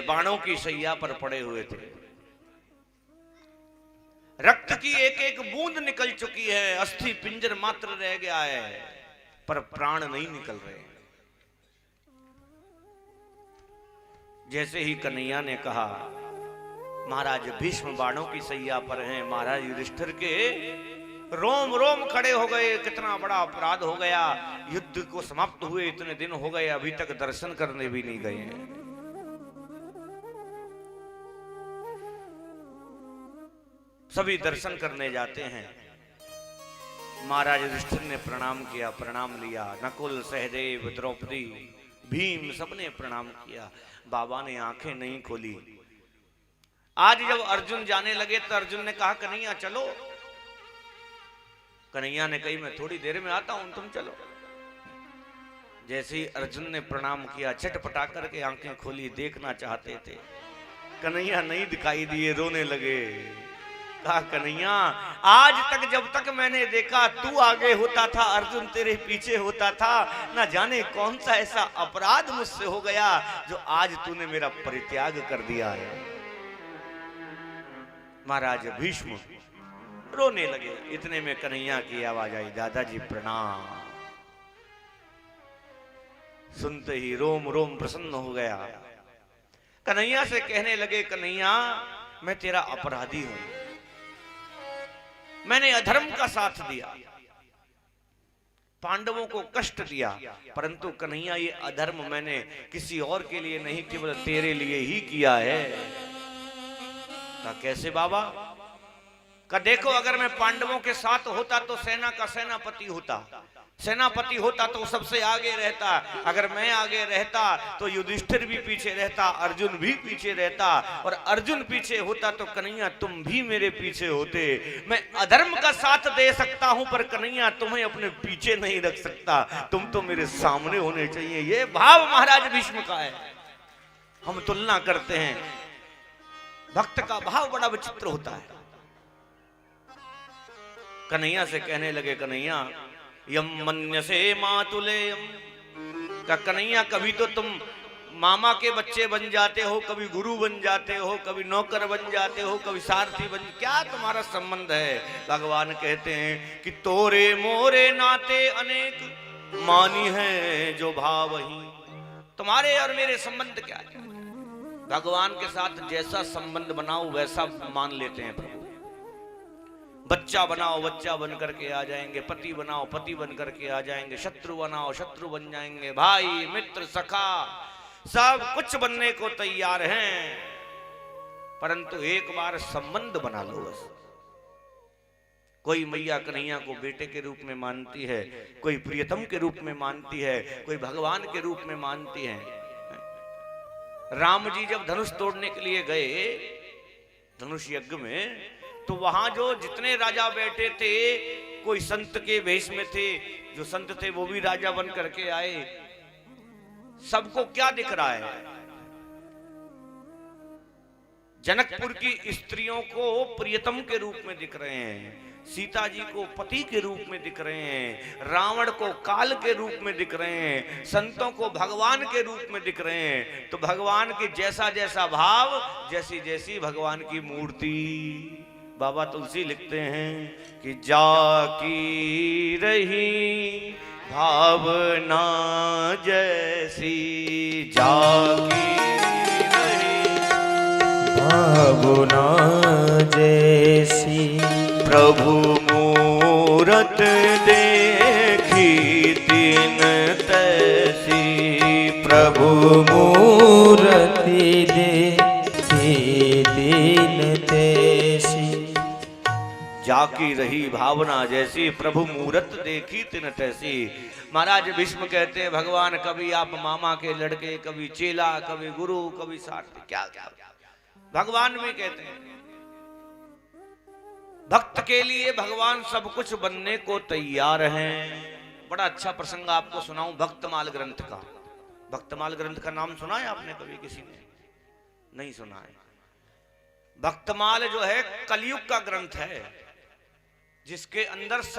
बाणों की शैया पर पड़े हुए थे। रक्त की एक एक बूंद निकल चुकी है, अस्थि पिंजर मात्र रह गया है, पर प्राण नहीं निकल रहे। जैसे ही कन्हैया ने कहा महाराज भीष्म बाणों की सैया पर हैं, महाराज युधिष्ठिर के रोम रोम खड़े हो गए। कितना बड़ा अपराध हो गया, युद्ध को समाप्त हुए इतने दिन हो गए, अभी तक दर्शन करने भी नहीं गए हैं। सभी दर्शन करने जाते हैं। महाराज युधिष्ठिर ने प्रणाम किया, प्रणाम लिया। नकुल, सहदेव, द्रौपदी, भीम सबने प्रणाम किया। बाबा ने आंखें नहीं खोली। आज जब अर्जुन जाने लगे तो अर्जुन ने कहा कन्हैया चलो। कन्हैया ने कही मैं थोड़ी देर में आता हूं, तुम चलो। जैसे ही अर्जुन ने प्रणाम किया, चटपटा करके आंखें खोली, देखना चाहते थे, कन्हैया नहीं दिखाई दिए, रोने लगे। कहा कन्हैया आज तक जब तक मैंने देखा तू आगे होता था, अर्जुन तेरे पीछे होता था, ना जाने कौन सा ऐसा अपराध मुझसे हो गया जो आज तूने मेरा परित्याग कर दिया है। महाराज भीष्म रोने लगे। इतने में कन्हैया की आवाज आई, दादाजी प्रणाम। सुनते ही रोम रोम प्रसन्न हो गया। कन्हैया से कहने लगे कन्हैया मैं तेरा अपराधी हूं, मैंने अधर्म का साथ दिया, पांडवों को कष्ट दिया, परंतु कन्हैया ये अधर्म मैंने किसी और के लिए नहीं, केवल तेरे लिए ही किया है। कहा कैसे बाबा? कहा देखो अगर मैं पांडवों के साथ होता तो सेना का सेनापति होता, सेनापति होता तो सबसे आगे रहता, अगर मैं आगे रहता तो युधिष्ठिर भी पीछे रहता, अर्जुन भी पीछे रहता, और अर्जुन पीछे होता तो कन्हैया तुम भी मेरे पीछे होते। मैं अधर्म का साथ दे सकता हूं पर कन्हैया तुम्हें अपने पीछे नहीं रख सकता, तुम तो मेरे सामने होने चाहिए। ये भाव महाराज भीष्म का है। हम तुलना करते हैं, भक्त का भाव बड़ा विचित्र होता है। कन्हैया से कहने लगे कन्हैया यम मन्यसे मातुलेयम। का कन्हैया कभी तो तुम मामा के बच्चे बन जाते हो, कभी गुरु बन जाते हो, कभी नौकर बन जाते हो, कभी सारथी बन, क्या तुम्हारा संबंध है? भगवान कहते हैं कि तोरे मोरे नाते अनेक मानी है जो भावही। तुम्हारे और मेरे संबंध क्या है? भगवान के साथ जैसा संबंध बनाओ वैसा मान लेते हैं प्रभु। बच्चा बनाओ बच्चा बन करके आ जाएंगे, पति बनाओ पति बन करके आ जाएंगे, शत्रु बनाओ शत्रु बन जाएंगे, भाई मित्र सखा सब कुछ बनने को तैयार हैं, परंतु एक बार संबंध बना लो बस। कोई मैया कन्हैया को बेटे के रूप में मानती है, कोई प्रियतम के रूप में मानती है, कोई भगवान के रूप में मानती है। राम जी जब धनुष तोड़ने के लिए गए धनुष यज्ञ में, तो वहां जो जितने राजा बैठे थे कोई संत के वेश में थे, जो संत थे वो भी राजा बन करके आए। सबको क्या दिख रहा है? जनकपुर की स्त्रियों को प्रियतम के रूप में दिख रहे हैं, सीता जी को पति के रूप में दिख रहे हैं, रावण को काल के रूप में दिख रहे हैं, संतों को भगवान के रूप में दिख रहे हैं। तो भगवान के जैसा जैसा भाव, जैसी जैसी भगवान की मूर्ति। बाबा तुलसी लिखते हैं कि जाकी रही भावना जैसी, जाकी रही भावना जैसी, प्रभु मूरत देखी तीन तैसी, प्रभु मूरति देखी तीन तैसी, जाकी रही भावना जैसी, प्रभु मूरत देखी तिन तैसी। महाराज भीष्म कहते हैं भगवान कभी आप मामा के लड़के, कभी चेला, कभी गुरु, कभी सारथी, क्या क्या भगवान भी कहते हैं। भक्त के लिए भगवान सब कुछ बनने को तैयार हैं। बड़ा अच्छा प्रसंग आपको सुनाऊं भक्तमाल ग्रंथ का। भक्तमाल ग्रंथ का नाम सुना है आपने कभी? किसी ने नहीं सुना है। भक्तमाल जो है कलयुग का ग्रंथ है, जिसके अंदर